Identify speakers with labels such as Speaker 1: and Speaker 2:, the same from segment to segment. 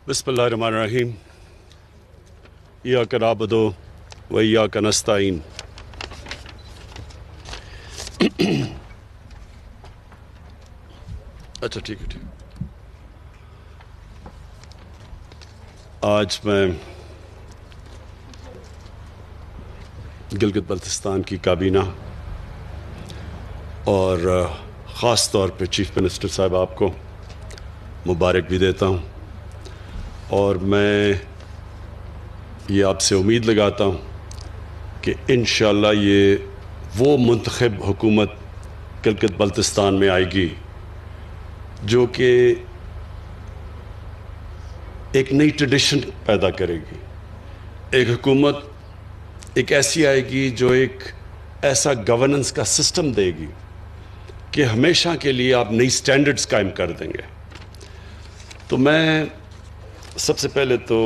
Speaker 1: بسم اللہ الرحمن الرحیم ایاک نعبد و ایاک نستعین. اچھا ٹھیک ہے. آج میں گلگت بلتستان کی کابینہ اور خاص طور پہ چیف منسٹر صاحب آپ کو مبارک بھی دیتا ہوں، اور میں یہ آپ سے امید لگاتا ہوں کہ انشاءاللہ یہ وہ منتخب حکومت گلگت بلتستان میں آئے گی جو کہ ایک نئی ٹریڈیشن پیدا کرے گی. ایک حکومت ایک ایسی آئے گی جو ایک ایسا گورننس کا سسٹم دے گی کہ ہمیشہ کے لیے آپ نئی سٹینڈرڈز قائم کر دیں گے. تو میں سب سے پہلے تو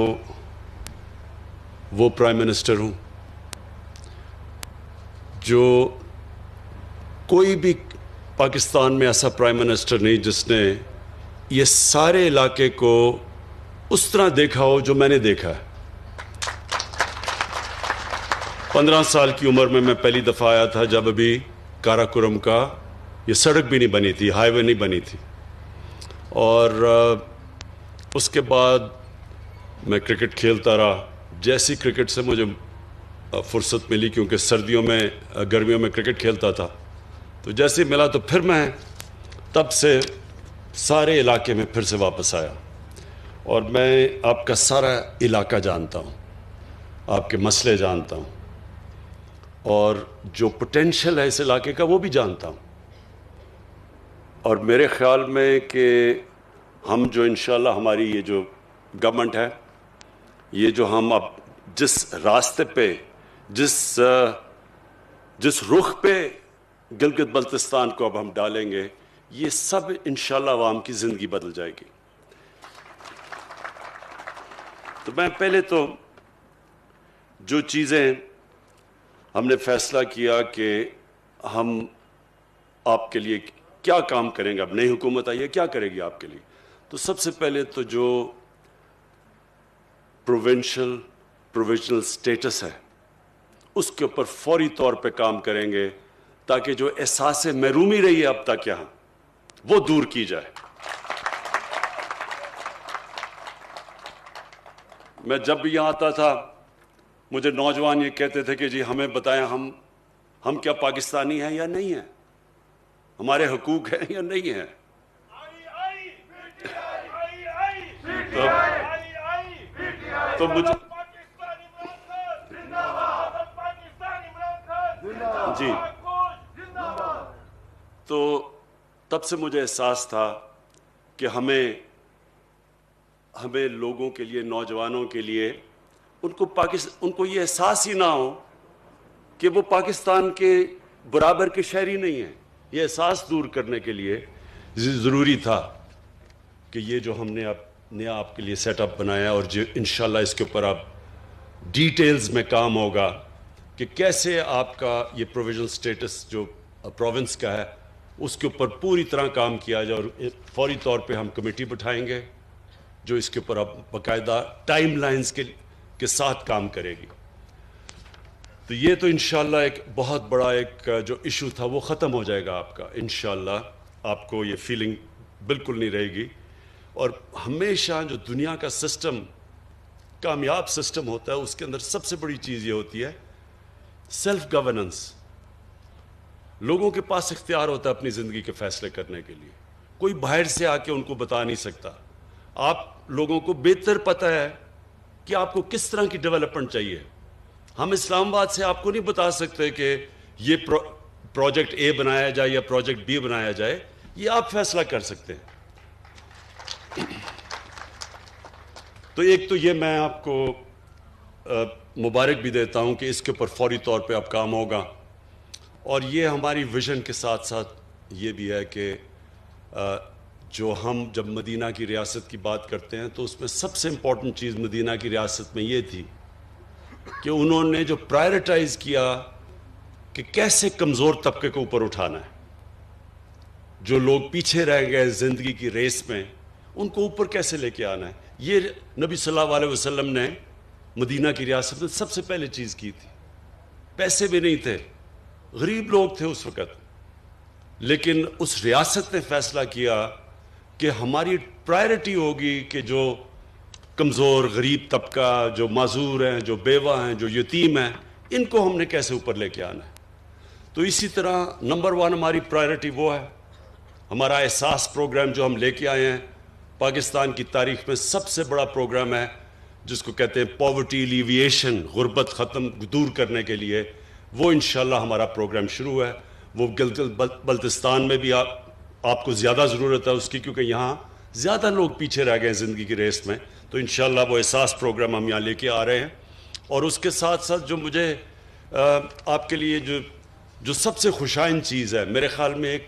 Speaker 1: وہ پرائم منسٹر ہوں جو کوئی بھی پاکستان میں ایسا پرائم منسٹر نہیں جس نے یہ سارے علاقے کو اس طرح دیکھا ہو جو میں نے دیکھا ہے. 15 سال کی عمر میں پہلی دفعہ آیا تھا جب ابھی کارا کرم کا یہ سڑک بھی نہیں بنی تھی، ہائی وے نہیں بنی تھی. اور اس کے بعد میں کرکٹ کھیلتا رہا. جیسی کرکٹ سے مجھے فرصت ملی، کیونکہ سردیوں میں گرمیوں میں کرکٹ کھیلتا تھا، تو جیسے ملا تو پھر میں تب سے سارے علاقے میں پھر سے واپس آیا، اور میں آپ کا سارا علاقہ جانتا ہوں، آپ کے مسئلے جانتا ہوں، اور جو پوٹینشل ہے اس علاقے کا وہ بھی جانتا ہوں. اور میرے خیال میں کہ ہم جو انشاءاللہ ہماری یہ جو گورنمنٹ ہے، یہ جو ہم اب جس راستے پہ جس رخ پہ گلگت بلتستان کو اب ہم ڈالیں گے، یہ سب انشاءاللہ عوام کی زندگی بدل جائے گی. تو میں پہلے تو جو چیزیں ہم نے فیصلہ کیا کہ ہم آپ کے لیے کیا کام کریں گے، اب نئی حکومت آئی ہے کیا کرے گی آپ کے لیے، تو سب سے پہلے تو جو پروویژنل سٹیٹس ہے اس کے اوپر فوری طور پہ کام کریں گے، تاکہ جو احساس محرومی رہی ہے اب تک یہاں وہ دور کی جائے. میں جب بھی یہاں آتا تھا مجھے نوجوان یہ کہتے تھے کہ جی ہمیں بتائیں ہم کیا پاکستانی ہیں یا نہیں ہیں، ہمارے حقوق ہیں یا نہیں ہیں. تو مجھے جی تو تب سے مجھے احساس تھا کہ ہمیں لوگوں کے لیے، نوجوانوں کے لیے ان کو یہ احساس ہی نہ ہو کہ وہ پاکستان کے برابر کے شہری نہیں ہیں. یہ احساس دور کرنے کے لیے ضروری تھا کہ یہ جو ہم نے اب نیا آپ کے لیے سیٹ اپ بنایا، اور جو انشاءاللہ اس کے اوپر اب ڈیٹیلز میں کام ہوگا کہ کیسے آپ کا یہ پروویژنل سٹیٹس جو پروونس کا ہے اس کے اوپر پوری طرح کام کیا جائے. اور فوری طور پہ ہم کمیٹی بٹھائیں گے جو اس کے اوپر اب باقاعدہ ٹائم لائنز کے ساتھ کام کرے گی. تو یہ تو انشاءاللہ ایک بہت بڑا ایک جو ایشو تھا وہ ختم ہو جائے گا آپ کا انشاءاللہ. آپ کو یہ فیلنگ بالکل نہیں رہے گی. اور ہمیشہ جو دنیا کا سسٹم کامیاب سسٹم ہوتا ہے اس کے اندر سب سے بڑی چیز یہ ہوتی ہے سیلف گورننس. لوگوں کے پاس اختیار ہوتا ہے اپنی زندگی کے فیصلے کرنے کے لیے، کوئی باہر سے آ کے ان کو بتا نہیں سکتا. آپ لوگوں کو بہتر پتہ ہے کہ آپ کو کس طرح کی ڈیولپمنٹ چاہیے. ہم اسلام آباد سے آپ کو نہیں بتا سکتے کہ یہ پروجیکٹ اے بنایا جائے یا پروجیکٹ بی بنایا جائے، یہ آپ فیصلہ کر سکتے ہیں. تو ایک تو یہ میں آپ کو مبارک بھی دیتا ہوں کہ اس کے اوپر فوری طور پہ اب کام ہوگا. اور یہ ہماری ویژن کے ساتھ ساتھ یہ بھی ہے کہ جو ہم جب مدینہ کی ریاست کی بات کرتے ہیں تو اس میں سب سے امپورٹنٹ چیز مدینہ کی ریاست میں یہ تھی کہ انہوں نے جو پرائرٹائز کیا کہ کیسے کمزور طبقے کو اوپر اٹھانا ہے. جو لوگ پیچھے رہ گئے زندگی کی ریس میں ان کو اوپر کیسے لے کے آنا ہے. یہ نبی صلی اللہ علیہ وسلم نے مدینہ کی ریاست میں سب سے پہلے چیز کی تھی. پیسے بھی نہیں تھے, غریب لوگ تھے اس وقت, لیکن اس ریاست نے فیصلہ کیا کہ ہماری پرائرٹی ہوگی کہ جو کمزور غریب طبقہ, جو معذور ہیں, جو بیوہ ہیں, جو یتیم ہیں, ان کو ہم نے کیسے اوپر لے کے آنا ہے. تو اسی طرح نمبر 1 ہماری پرائرٹی وہ ہے. ہمارا احساس پروگرام جو ہم لے کے آئے ہیں, پاکستان کی تاریخ میں سب سے بڑا پروگرام ہے, جس کو کہتے ہیں پاورٹی ایلیویشن, غربت ختم دور کرنے کے لیے. وہ انشاءاللہ ہمارا پروگرام شروع ہے. وہ گلگت بلتستان میں بھی آپ کو زیادہ ضرورت ہے اس کی, کیونکہ یہاں زیادہ لوگ پیچھے رہ گئے ہیں زندگی کی ریس میں. تو انشاءاللہ وہ احساس پروگرام ہم یہاں لے کے آ رہے ہیں. اور اس کے ساتھ ساتھ جو مجھے آپ کے لیے جو سب سے خوشائن چیز ہے, میرے خیال میں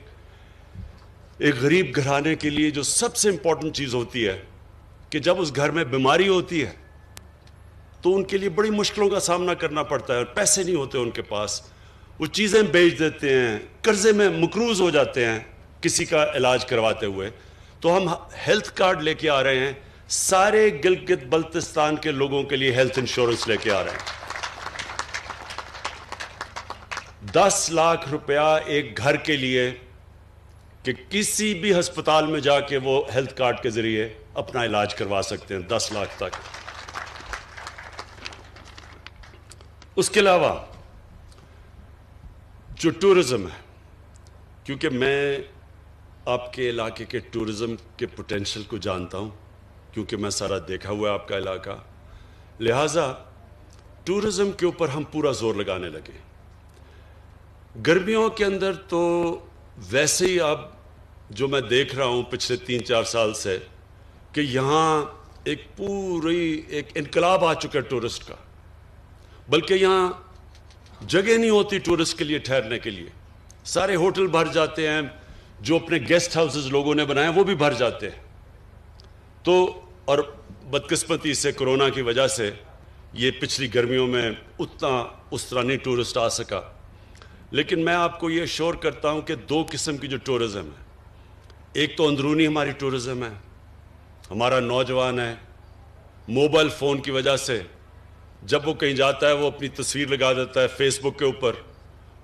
Speaker 1: ایک غریب گھرانے کے لیے جو سب سے امپورٹنٹ چیز ہوتی ہے کہ جب اس گھر میں بیماری ہوتی ہے تو ان کے لیے بڑی مشکلوں کا سامنا کرنا پڑتا ہے, اور پیسے نہیں ہوتے ان کے پاس. وہ چیزیں بیچ دیتے ہیں, قرضے میں مقروض ہو جاتے ہیں کسی کا علاج کرواتے ہوئے. تو ہم ہیلتھ کارڈ لے کے آ رہے ہیں, سارے گلگت بلتستان کے لوگوں کے لیے ہیلتھ انشورنس لے کے آ رہے ہیں. 10 لاکھ روپیہ ایک گھر کے لیے کہ کسی بھی ہسپتال میں جا کے وہ ہیلتھ کارڈ کے ذریعے اپنا علاج کروا سکتے ہیں, 10 لاکھ تک. اس کے علاوہ جو ٹورزم ہے, کیونکہ میں آپ کے علاقے کے ٹورزم کے پوٹینشل کو جانتا ہوں, کیونکہ میں سارا دیکھا ہوا ہے آپ کا علاقہ, لہٰذا ٹورزم کے اوپر ہم پورا زور لگانے لگے. گرمیوں کے اندر تو ویسے ہی اب جو میں دیکھ رہا ہوں پچھلے 3-4 سال سے کہ یہاں ایک انقلاب آ چکا ہے ٹورسٹ کا, بلکہ یہاں جگہ نہیں ہوتی ٹورسٹ کے لیے ٹھہرنے کے لیے. سارے ہوٹل بھر جاتے ہیں, جو اپنے گیسٹ ہاؤسز لوگوں نے بنائے وہ بھی بھر جاتے ہیں. تو اور بدقسمتی سے کرونا کی وجہ سے یہ پچھلی گرمیوں میں اس طرح نہیں ٹورسٹ آ سکا. لیکن میں آپ کو یہ اشور کرتا ہوں کہ 2 قسم کی جو ٹورزم ہے, ایک تو اندرونی ہماری ٹورزم ہے. ہمارا نوجوان ہے, موبائل فون کی وجہ سے جب وہ کہیں جاتا ہے وہ اپنی تصویر لگا دیتا ہے فیس بک کے اوپر.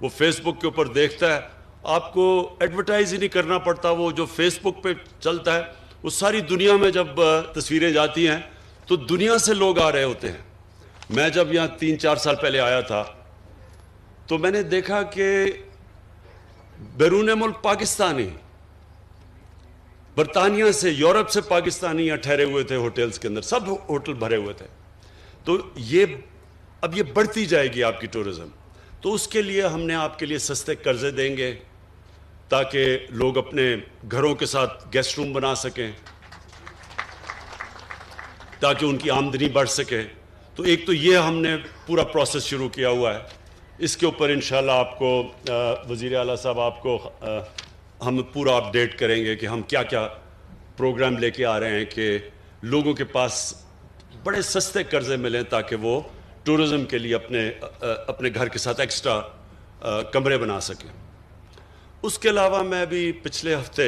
Speaker 1: وہ فیس بک کے اوپر دیکھتا ہے, آپ کو ایڈورٹائز ہی نہیں کرنا پڑتا, وہ جو فیس بک پہ چلتا ہے وہ ساری دنیا میں جب تصویریں جاتی ہیں تو دنیا سے لوگ آ رہے ہوتے ہیں. میں جب یہاں 3-4 سال پہلے آیا تھا تو میں نے دیکھا کہ بیرون ملک پاکستانی, برطانیہ سے, یورپ سے پاکستانی یہاں ٹھہرے ہوئے تھے ہوٹلز کے اندر, سب ہوٹل بھرے ہوئے تھے. تو اب یہ بڑھتی جائے گی آپ کی ٹورزم. تو اس کے لیے ہم نے آپ کے لیے سستے قرضے دیں گے تاکہ لوگ اپنے گھروں کے ساتھ گیسٹ روم بنا سکیں, تاکہ ان کی آمدنی بڑھ سکے. تو ایک تو یہ ہم نے پورا پروسیس شروع کیا ہوا ہے. اس کے اوپر انشاءاللہ آپ کو وزیر اعلیٰ صاحب آپ کو ہم پورا اپڈیٹ کریں گے کہ ہم کیا کیا پروگرام لے کے آ رہے ہیں کہ لوگوں کے پاس بڑے سستے قرضے ملیں تاکہ وہ ٹورزم کے لیے اپنے گھر کے ساتھ ایکسٹرا کمرے بنا سکیں. اس کے علاوہ میں بھی پچھلے ہفتے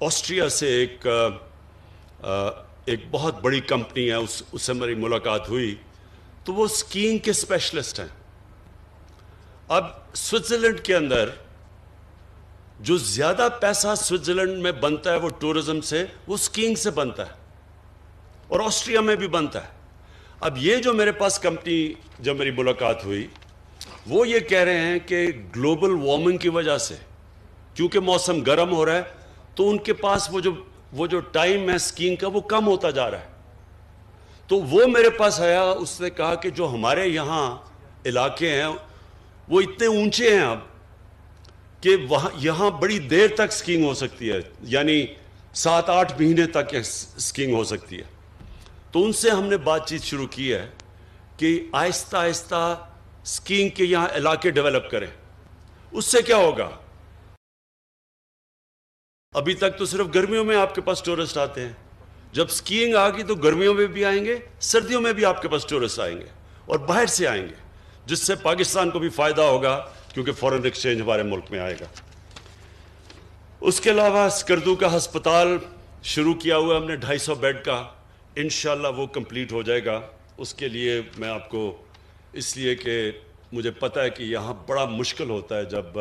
Speaker 1: آسٹریا سے ایک بہت بڑی کمپنی ہے, اس سے میری ملاقات ہوئی. تو وہ اسکیئنگ کے اسپیشلسٹ ہیں. اب سوئٹزرلینڈ کے اندر جو زیادہ پیسہ سوئٹزرلینڈ میں بنتا ہے وہ ٹورزم سے, وہ اسکیئنگ سے بنتا ہے, اور آسٹریا میں بھی بنتا ہے. اب یہ جو میرے پاس کمپنی جب میری ملاقات ہوئی, وہ یہ کہہ رہے ہیں کہ گلوبل وارمنگ کی وجہ سے کیونکہ موسم گرم ہو رہا ہے تو ان کے پاس وہ جو ٹائم ہے اسکیئنگ کا وہ کم ہوتا جا رہا ہے. تو وہ میرے پاس آیا, اس نے کہا کہ جو ہمارے یہاں علاقے ہیں وہ اتنے اونچے ہیں اب کہ یہاں بڑی دیر تک اسکیئنگ ہو سکتی ہے, یعنی 7-8 مہینے تک اسکیئنگ ہو سکتی ہے. تو ان سے ہم نے بات چیت شروع کی ہے کہ آہستہ آہستہ اسکیئنگ کے یہاں علاقے ڈیولپ کریں. اس سے کیا ہوگا, ابھی تک تو صرف گرمیوں میں آپ کے پاس ٹورسٹ آتے ہیں, جب اسکیئنگ آ گئی تو گرمیوں میں بھی آئیں گے, سردیوں میں بھی آپ کے پاس ٹورسٹ آئیں گے اور باہر سے آئیں گے, جس سے پاکستان کو بھی فائدہ ہوگا کیونکہ فورن ایکسچینج ہمارے ملک میں آئے گا. اس کے علاوہ اسکردو کا ہسپتال شروع کیا ہوا ہم نے 250 بیڈ کا, انشاءاللہ وہ کمپلیٹ ہو جائے گا. اس کے لیے میں آپ کو اس لیے کہ مجھے پتہ ہے کہ یہاں بڑا مشکل ہوتا ہے جب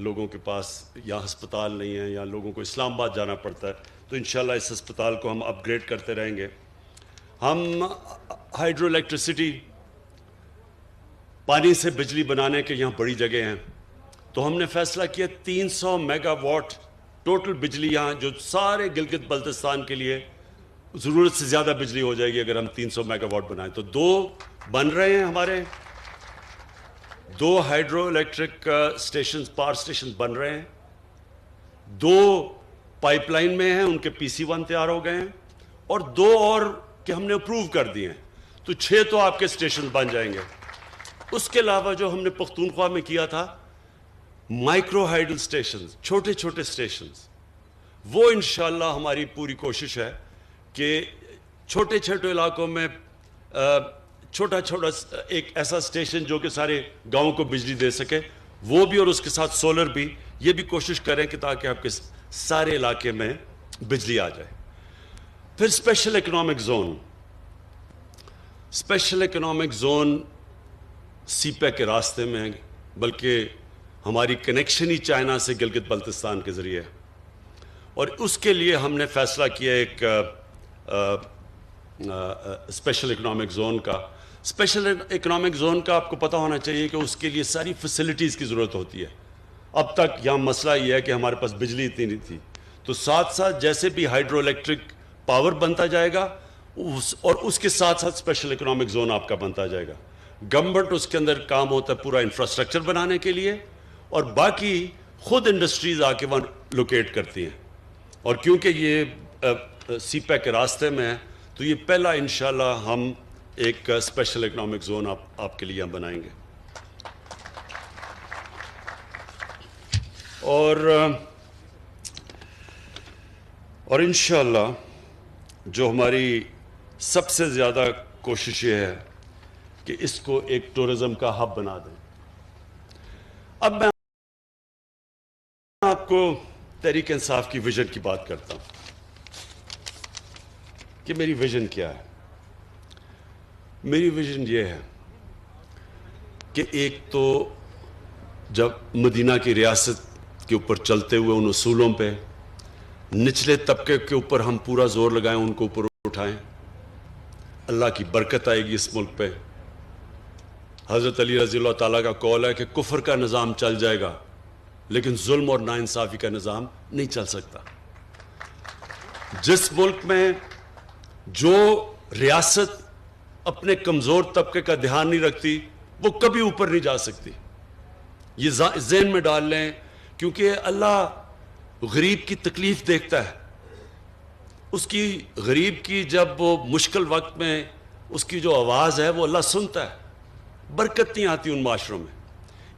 Speaker 1: لوگوں کے پاس یہاں ہسپتال نہیں ہے یا لوگوں کو اسلام آباد جانا پڑتا ہے. تو انشاءاللہ اس ہسپتال کو ہم اپ گریڈ کرتے رہیں گے. ہم ہائیڈرو الیکٹریسٹی پانی سے بجلی بنانے کے یہاں بڑی جگہ ہیں، تو ہم نے فیصلہ کیا 300 میگا واٹ ٹوٹل بجلی یہاں، جو سارے گلگت بلتستان کے لیے ضرورت سے زیادہ بجلی ہو جائے گی اگر ہم 300 میگا واٹ بنائیں. تو 2 بن رہے ہیں ہمارے، 2 hydro electric stations, power stations بن رہے ہیں، 2 پائپ لائن میں ہیں، ان کے PC1 تیار ہو گئے ہیں، اور 2 اور کہ ہم نے اپروو کر دیے ہیں. تو 6 تو آپ کے اسٹیشن بن جائیں گے. اس کے علاوہ جو ہم نے پختونخوا میں کیا تھا مائکرو ہائیڈل اسٹیشنز، چھوٹے چھوٹے اسٹیشنز، وہ انشاءاللہ ہماری پوری کوشش ہے کہ چھوٹے چھوٹے علاقوں میں چھوٹا چھوٹا ایک ایسا اسٹیشن جو کہ سارے گاؤں کو بجلی دے سکے، وہ بھی، اور اس کے ساتھ سولر بھی، یہ بھی کوشش کریں کہ تاکہ آپ کے سارے علاقے میں بجلی آ جائے. پھر special economic zone, special economic zone CPEC کے راستے میں ہے، بلکہ ہماری کنیکشن ہی چائنا سے گلگت بلتستان کے ذریعے ہے. اور اس کے لیے ہم نے فیصلہ کیا ایک اسپیشل اکنامک زون کا. اسپیشل اکنامک زون کا آپ کو پتہ ہونا چاہیے کہ اس کے لیے ساری فیسلٹیز کی ضرورت ہوتی ہے. اب تک یہاں مسئلہ یہ ہے کہ ہمارے پاس بجلی اتنی نہیں تھی، تو ساتھ ساتھ جیسے بھی ہائیڈرو الیکٹرک پاور بنتا جائے گا اور اس کے ساتھ ساتھ اسپیشل اکنامک زون آپ کا بنتا جائے گا. گورنمنٹ اس کے اندر کام ہوتا ہے پورا انفراسٹرکچر بنانے کے لیے، اور باقی خود انڈسٹریز آ کے وہاں لوکیٹ کرتی ہیں. اور کیونکہ یہ CPEC کے راستے میں ہے تو یہ پہلا انشاءاللہ ہم ایک اسپیشل اکنامک زون آپ کے لیے ہم بنائیں گے. اور انشاءاللہ جو ہماری سب سے زیادہ کوشش یہ ہے کہ اس کو ایک ٹورزم کا ہب بنا دیں. اب میں آپ کو تحریک انصاف کی ویژن کی بات کرتا ہوں کہ میری ویژن کیا ہے. میری ویژن یہ ہے کہ ایک تو جب مدینہ کی ریاست کے اوپر چلتے ہوئے ان اصولوں پہ نچلے طبقے کے اوپر ہم پورا زور لگائیں، ان کو اوپر اٹھائیں. اللہ کی برکت آئے گی اس ملک پہ. حضرت علی رضی اللہ تعالیٰ کا قول ہے کہ کفر کا نظام چل جائے گا لیکن ظلم اور ناانصافی کا نظام نہیں چل سکتا. جس ملک میں جو ریاست اپنے کمزور طبقے کا دھیان نہیں رکھتی وہ کبھی اوپر نہیں جا سکتی. یہ ذہن میں ڈال لیں، کیونکہ اللہ غریب کی تکلیف دیکھتا ہے. اس کی غریب کی جب وہ مشکل وقت میں اس کی جو آواز ہے وہ اللہ سنتا ہے. برکت نہیں آتی ان معاشروں میں.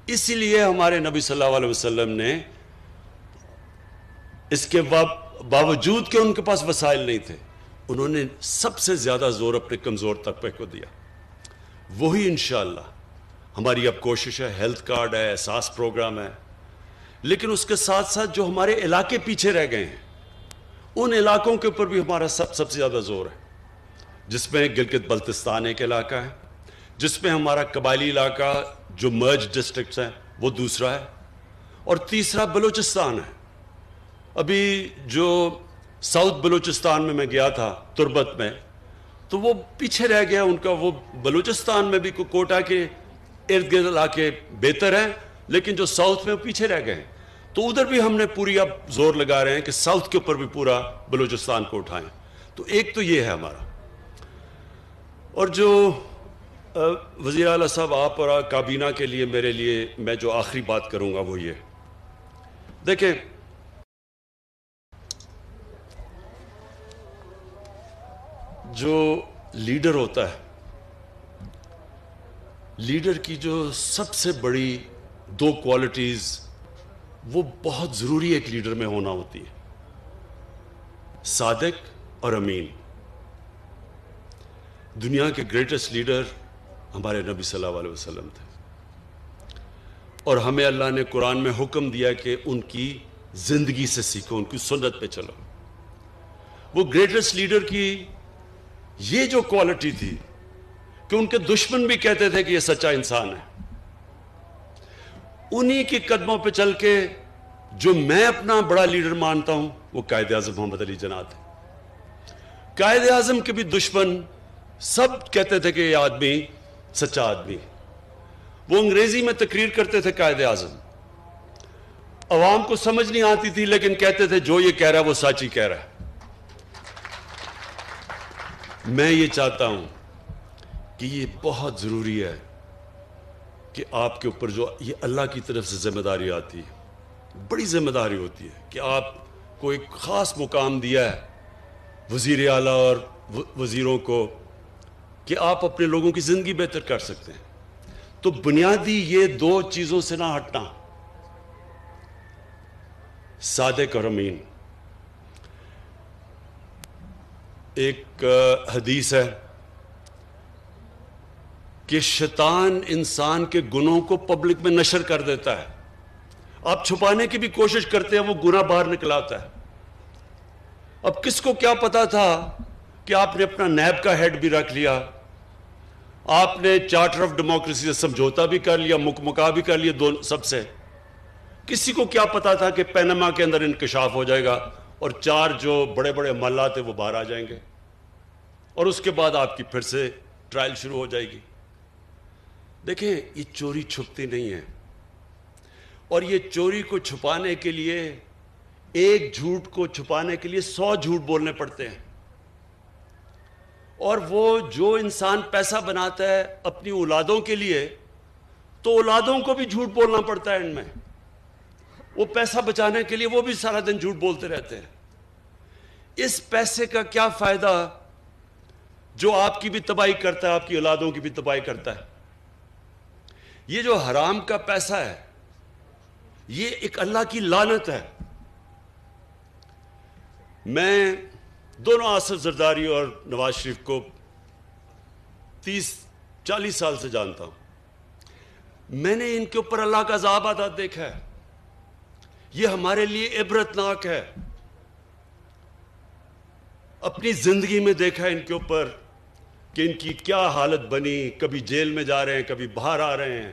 Speaker 1: اسی لیے ہمارے نبی صلی اللہ علیہ وسلم نے اس کے باوجود کہ ان کے پاس وسائل نہیں تھے، انہوں نے سب سے زیادہ زور اپنے کمزور طبقے کو دیا. وہی انشاءاللہ ہماری اب کوشش ہے. ہیلتھ کارڈ ہے، احساس پروگرام ہے، لیکن اس کے ساتھ ساتھ جو ہمارے علاقے پیچھے رہ گئے ہیں ان علاقوں کے اوپر بھی ہمارا سب سے زیادہ زور ہے، جس میں گلگت بلتستان ایک علاقہ ہے، جس میں ہمارا قبائلی علاقہ جو مرج ڈسٹرکٹس ہیں وہ دوسرا ہے، اور تیسرا بلوچستان ہے. ابھی جو ساؤتھ بلوچستان میں گیا تھا تربت میں، تو وہ پیچھے رہ گیا ان کا. وہ بلوچستان میں بھی کوٹا کے ارد گرد علاقے بہتر ہیں، لیکن جو ساؤتھ میں پیچھے رہ گئے ہیں. تو ادھر بھی ہم نے پوری اب زور لگا رہے ہیں کہ ساؤتھ کے اوپر بھی پورا بلوچستان کو اٹھائیں. تو ایک تو یہ ہے ہمارا. اور جو وزیر اعلیٰ صاحب آپ اور کابینہ کے لیے میرے لیے میں جو آخری بات کروں گا وہ یہ دیکھیں، جو لیڈر ہوتا ہے، لیڈر کی جو سب سے بڑی 2 کوالٹیز وہ بہت ضروری ایک لیڈر میں ہونا ہوتی ہے: صادق اور امین. دنیا کے گریٹسٹ لیڈر ہمارے نبی صلی اللہ علیہ وسلم تھے، اور ہمیں اللہ نے قرآن میں حکم دیا کہ ان کی زندگی سے سیکھو، ان کی سنت پہ چلو. وہ گریٹسٹ لیڈر کی یہ جو کوالٹی تھی کہ ان کے دشمن بھی کہتے تھے کہ یہ سچا انسان ہے، انہی کے قدموں پہ چل کے جو میں اپنا بڑا لیڈر مانتا ہوں وہ قائد اعظم محمد علی جناح تھے۔ قائد اعظم کے بھی دشمن سب کہتے تھے کہ یہ آدمی سچا آدمی ہے۔ وہ انگریزی میں تقریر کرتے تھے قائد اعظم، عوام کو سمجھ نہیں آتی تھی لیکن کہتے تھے جو یہ کہہ رہا ہے وہ سچ ہی کہہ رہا ہے۔ میں یہ چاہتا ہوں کہ یہ بہت ضروری ہے کہ آپ کے اوپر جو یہ اللہ کی طرف سے ذمہ داری آتی ہے، بڑی ذمہ داری ہوتی ہے کہ آپ کو ایک خاص مقام دیا ہے وزیر اعلیٰ اور وزیروں کو کہ آپ اپنے لوگوں کی زندگی بہتر کر سکتے ہیں، تو بنیادی یہ دو چیزوں سے نہ ہٹنا، صادق اور امین۔ ایک حدیث ہے کہ شیطان انسان کے گناہوں کو پبلک میں نشر کر دیتا ہے، آپ چھپانے کی بھی کوشش کرتے ہیں وہ گناہ باہر نکل آتا ہے۔ اب کس کو کیا پتا تھا کہ آپ نے اپنا نیب کا ہیڈ بھی رکھ لیا، آپ نے چارٹر آف ڈیموکریسی سے سمجھوتا بھی کر لیا، مکمکا بھی کر لیا سب سے۔ کسی کو کیا پتا تھا کہ پیناما کے اندر انکشاف ہو جائے گا اور 4 جو بڑے بڑے محلات ہیں وہ باہر آ جائیں گے اور اس کے بعد آپ کی پھر سے ٹرائل شروع ہو جائے گی۔ دیکھیں یہ چوری چھپتی نہیں ہے، اور یہ چوری کو چھپانے کے لیے، ایک جھوٹ کو چھپانے کے لیے 100 جھوٹ بولنے پڑتے ہیں، اور وہ جو انسان پیسہ بناتا ہے اپنی اولادوں کے لیے تو اولادوں کو بھی جھوٹ بولنا پڑتا ہے۔ اینڈ میں وہ پیسہ بچانے کے لیے وہ بھی سارا دن جھوٹ بولتے رہتے ہیں۔ اس پیسے کا کیا فائدہ جو آپ کی بھی تباہی کرتا ہے، آپ کی اولادوں کی بھی تباہی کرتا ہے؟ یہ جو حرام کا پیسہ ہے یہ ایک اللہ کی لعنت ہے۔ میں دونوں آصف زرداری اور نواز شریف کو 30-40 سال سے جانتا ہوں، میں نے ان کے اوپر اللہ کا عذاب آتا دیکھا ہے۔ یہ ہمارے لیے عبرتناک ہے، اپنی زندگی میں دیکھا ہے ان کے اوپر کہ ان کی کیا حالت بنی، کبھی جیل میں جا رہے ہیں، کبھی باہر آ رہے ہیں،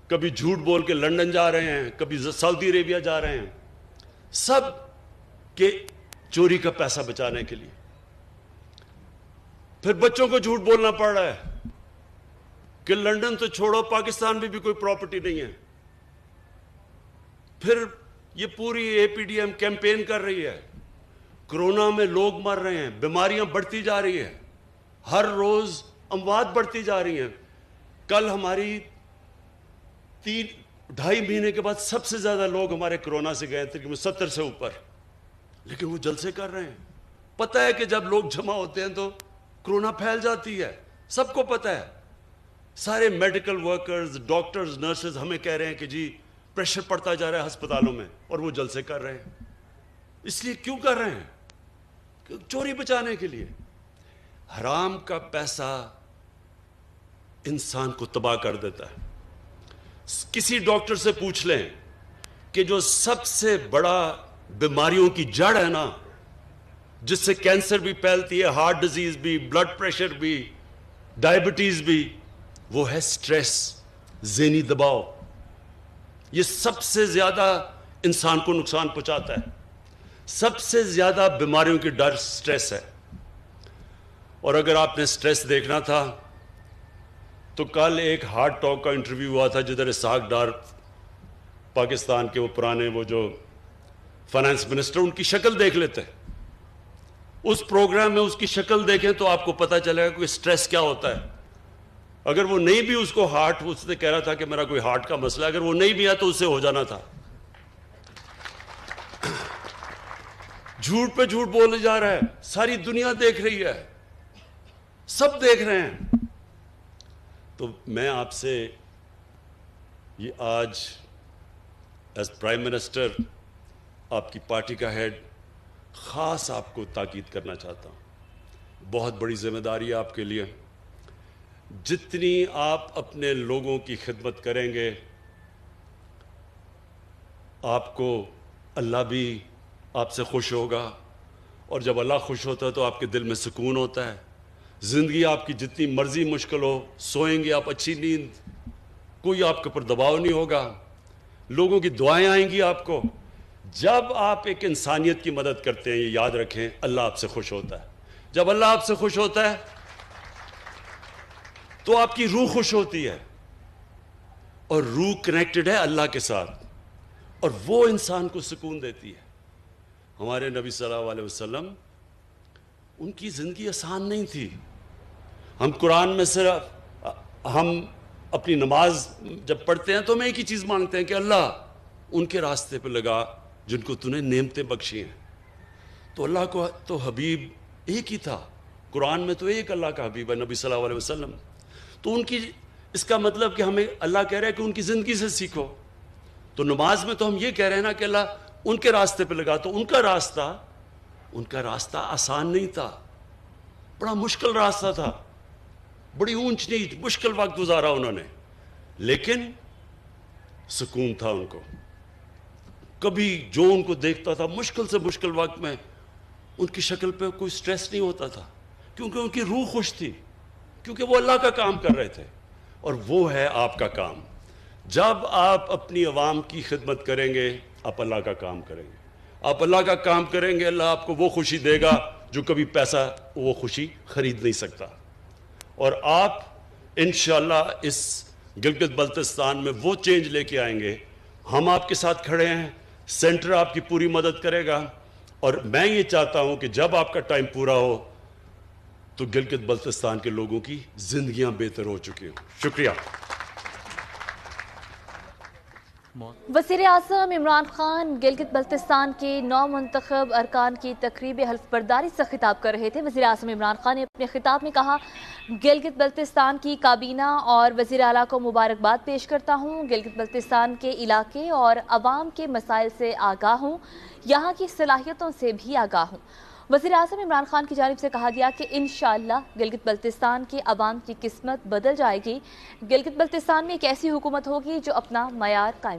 Speaker 1: کبھی جھوٹ بول کے لندن جا رہے ہیں، کبھی سعودی عربیہ جا رہے ہیں، سب کے چوری کا پیسہ بچانے کے لیے۔ پھر بچوں کو جھوٹ بولنا پڑ رہا ہے کہ لندن تو چھوڑو پاکستان میں بھی کوئی پراپرٹی نہیں ہے۔ پھر یہ پوری اے پی ڈی ایم کیمپین کر رہی ہے، کرونا میں لوگ مر رہے ہیں، بیماریاں بڑھتی جا رہی ہیں، ہر روز اموات بڑھتی جا رہی ہیں۔ کل ہماری 3-2.5 مہینے کے بعد سب سے زیادہ لوگ ہمارے کرونا سے گئے تھے، 70 سے اوپر، لیکن وہ جلسے کر رہے ہیں۔ پتہ ہے کہ جب لوگ جمع ہوتے ہیں تو کرونا پھیل جاتی ہے، سب کو پتہ ہے۔ سارے میڈیکل ورکرز، ڈاکٹرز، نرسز ہمیں کہہ رہے ہیں کہ جی پریشر پڑتا جا رہا ہے ہسپتالوں میں، اور وہ جلسے کر رہے ہیں۔ اس لیے کیوں کر رہے ہیں؟ چوری بچانے کے لیے۔ حرام کا پیسہ انسان کو تباہ کر دیتا ہے۔ کسی ڈاکٹر سے پوچھ لیں کہ جو سب سے بڑا بیماریوں کی جڑ ہے نا، جس سے کینسر بھی پھیلتی ہے، ہارٹ ڈیزیز بھی، بلڈ پریشر بھی، ڈائبٹیز بھی، وہ ہے سٹریس، ذہنی دباؤ۔ یہ سب سے زیادہ انسان کو نقصان پہنچاتا ہے۔ سب سے زیادہ بیماریوں کی ڈر سٹریس ہے۔ اور اگر آپ نے سٹریس دیکھنا تھا تو کل ایک ہارٹ ٹاک کا انٹرویو ہوا تھا جدھر اسحاق ڈار، پاکستان کے وہ پرانے وہ جو فائنانس منسٹر، ان کی شکل دیکھ لیتے۔ اس پروگرام میں اس کی شکل دیکھیں تو آپ کو پتہ چلے گا کہ سٹریس کیا ہوتا ہے۔ اگر وہ نہیں بھی اس کو ہارٹ، اس نے کہہ رہا تھا کہ میرا کوئی ہارٹ کا مسئلہ ہے، اگر وہ نہیں بھی آیا تو اس سے ہو جانا تھا۔ جھوٹ پہ جھوٹ بولے جا رہا ہے، ساری دنیا دیکھ رہی ہے، سب دیکھ رہے ہیں۔ تو میں آپ سے یہ آج ایز پرائم منسٹر، آپ کی پارٹی کا ہیڈ، خاص آپ کو تاکید کرنا چاہتا ہوں۔ بہت بڑی ذمہ داری ہے آپ کے لیے۔ جتنی آپ اپنے لوگوں کی خدمت کریں گے، آپ کو اللہ بھی آپ سے خوش ہوگا، اور جب اللہ خوش ہوتا ہے تو آپ کے دل میں سکون ہوتا ہے۔ زندگی آپ کی جتنی مرضی مشکل ہو، سوئیں گے آپ اچھی نیند، کوئی آپ کے اوپر دباؤ نہیں ہوگا، لوگوں کی دعائیں آئیں گی آپ کو۔ جب آپ ایک انسانیت کی مدد کرتے ہیں، یہ یاد رکھیں، اللہ آپ سے خوش ہوتا ہے۔ جب اللہ آپ سے خوش ہوتا ہے تو آپ کی روح خوش ہوتی ہے، اور روح کنیکٹڈ ہے اللہ کے ساتھ، اور وہ انسان کو سکون دیتی ہے۔ ہمارے نبی صلی اللہ علیہ وسلم، ان کی زندگی آسان نہیں تھی۔ ہم قرآن میں صرف ہم اپنی نماز جب پڑھتے ہیں تو ہم ایک ہی چیز مانگتے ہیں کہ اللہ ان کے راستے پہ لگا جن کو تو نے نعمتیں بخشی ہیں۔ تو اللہ کو تو حبیب ایک ہی تھا، قرآن میں تو ایک اللہ کا حبیب ہے نبی صلی اللہ علیہ وسلم۔ تو ان کی، اس کا مطلب کہ ہمیں اللہ کہہ رہا ہے کہ ان کی زندگی سے سیکھو۔ تو نماز میں تو ہم یہ کہہ رہے ہیں نا کہ اللہ ان کے راستے پہ لگا، تو ان کا راستہ آسان نہیں تھا، بڑا مشکل راستہ تھا، بڑی اونچ نیچ مشکل وقت گزارا انہوں نے، لیکن سکون تھا ان کو۔ کبھی جو ان کو دیکھتا تھا مشکل سے مشکل وقت میں ان کی شکل پہ کوئی سٹریس نہیں ہوتا تھا، کیونکہ ان کی روح خوش تھی، کیونکہ وہ اللہ کا کام کر رہے تھے۔ اور وہ ہے آپ کا کام۔ جب آپ اپنی عوام کی خدمت کریں گے، آپ اللہ کا کام کریں گے۔ آپ اللہ کا کام کریں گے، اللہ آپ کو وہ خوشی دے گا جو کبھی پیسہ وہ خوشی خرید نہیں سکتا۔ اور آپ انشاءاللہ اس گلگت بلتستان میں وہ چینج لے کے آئیں گے۔ ہم آپ کے ساتھ کھڑے ہیں، سینٹر آپ کی پوری مدد کرے گا، اور میں یہ چاہتا ہوں کہ جب آپ کا ٹائم پورا ہو تو گلگت بلتستان کے لوگوں کی زندگیاں بہتر ہو چکی ہوں۔ شکریہ۔
Speaker 2: وزیر اعظم عمران خان گلگت بلتستان کے نو منتخب ارکان کی تقریب حلف برداری سے خطاب کر رہے تھے۔ وزیر اعظم عمران خان نے اپنے خطاب میں کہا، گلگت بلتستان کی کابینہ اور وزیر اعلیٰ کو مبارکباد پیش کرتا ہوں۔ گلگت بلتستان کے علاقے اور عوام کے مسائل سے آگاہ ہوں، یہاں کی صلاحیتوں سے بھی آگاہ ہوں۔ وزیر اعظم عمران خان کی جانب سے کہا گیا کہ انشاءاللہ گلگت بلتستان کے عوام کی قسمت بدل جائے گی۔ گلگت بلتستان میں ایک ایسی حکومت ہوگی جو اپنا معیار قائم